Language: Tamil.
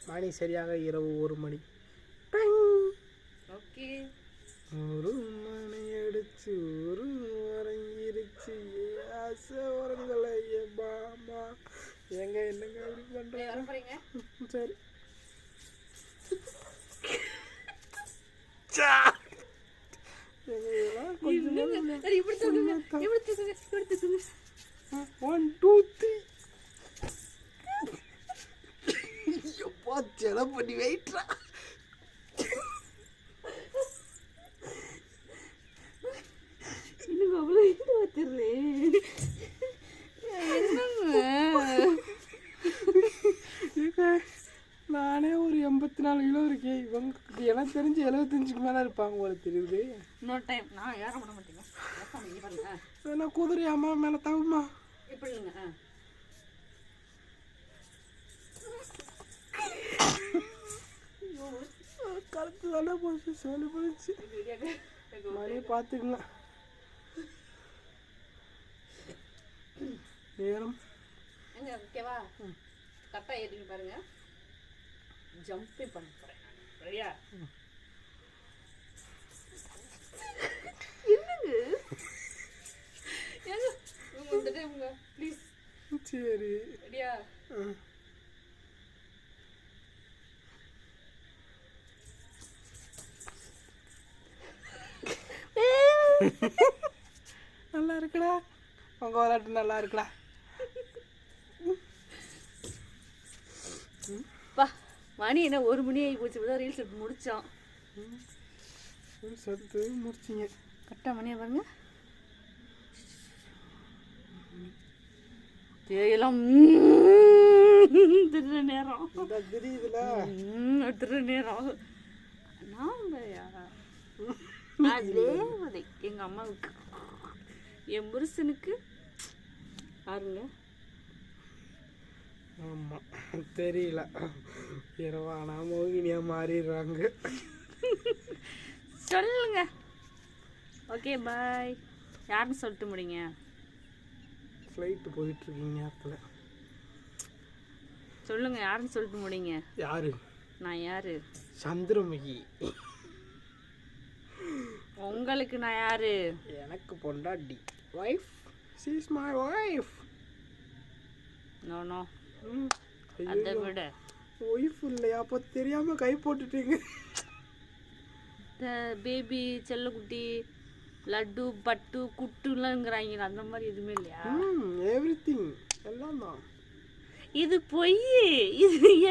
மணி சரியாக இரவு 1 மணி. ஓகே. 1 மணி அடிச்சு 1 உறங்கிருச்சு ஆசை உறங்கலை பாமா. எங்க என்னங்க அப்படி பண்றீங்க? சரி ஒன் டூ த்ரீ செலவு பண்ணி வெயிட்ரா. இன்னும் அவ்வளோ இது வச்சிடுறேன். நானே ஒரு 84 கிலோ இருக்கேன். இவங்க எனக்கு தெரிஞ்சு 75க்கு மேலே இருப்பாங்க போல தெரியுது. இன்னொரு டைம் நான் ஏற பண்ண மாட்டேங்க. என்ன குதிரை அம்மா மேலே தகுமா எப்படி இல்லைங்க? கருத்து தானே போச்சு சொல்லி போயிடுச்சு. மணியை பார்த்துக்கலாம். நேரம் ஓகேவா? கரெக்டாக ஏறிங்க பாருங்க. ஜம்பிங் பண்ண போகிறேன். சரியா? என்னங்க ஏங்க இந்த டைம்ங்க ப்ளீஸ். சரி ரெடியா? நல்லா இருக்குடா உங்க விளையாட்டு நல்லா இருக்குடா. பா மணி என்ன 1 மணி ஆகி போச்சு. இப்போதான் ரீல்ஸ் எடுத்து முடித்தோம். சத்து முடிச்சிங்க. கரெக்டாக மணியை பாருங்க. தேயெல்லாம் திரு நேரம் தெரியுதுல திரு நேரம் நாம்பயா அதே மாதிரி எங்கள் அம்மாவுக்கு என் புருஷனுக்கு பாருங்க. ஆமாம் தெரியல. இரவானா மோகினியா மாறிடுறாங்க. சொல்லுங்க. Okay bye. யாருன்னு சொல்லிட்டு முடிங்க. ஃப்ளைட்டு போயிட்டுருக்கீங்க நேரத்தில் சொல்லுங்க. யாருன்னு சொல்லிட்டு முடிங்க. யாரு? நான் யாரு? சந்திரமுகி. உங்களுக்கு நான் யாரு? எனக்கு பொண்டாட்டி. Wife. She is my wife. No no. அதை விட ஒய்ஃப் இல்லையா? அப்போ தெரியாமல் கை போட்டுட்டீங்க. பேபி செல்லக்குட்டி லட்டு பட்டு குட்டுலாங்கிறாங்க. அந்த மாதிரி எதுவுமே இல்லையா? எவ்ரிதிங் எல்லாம் தான். இது பொய். இது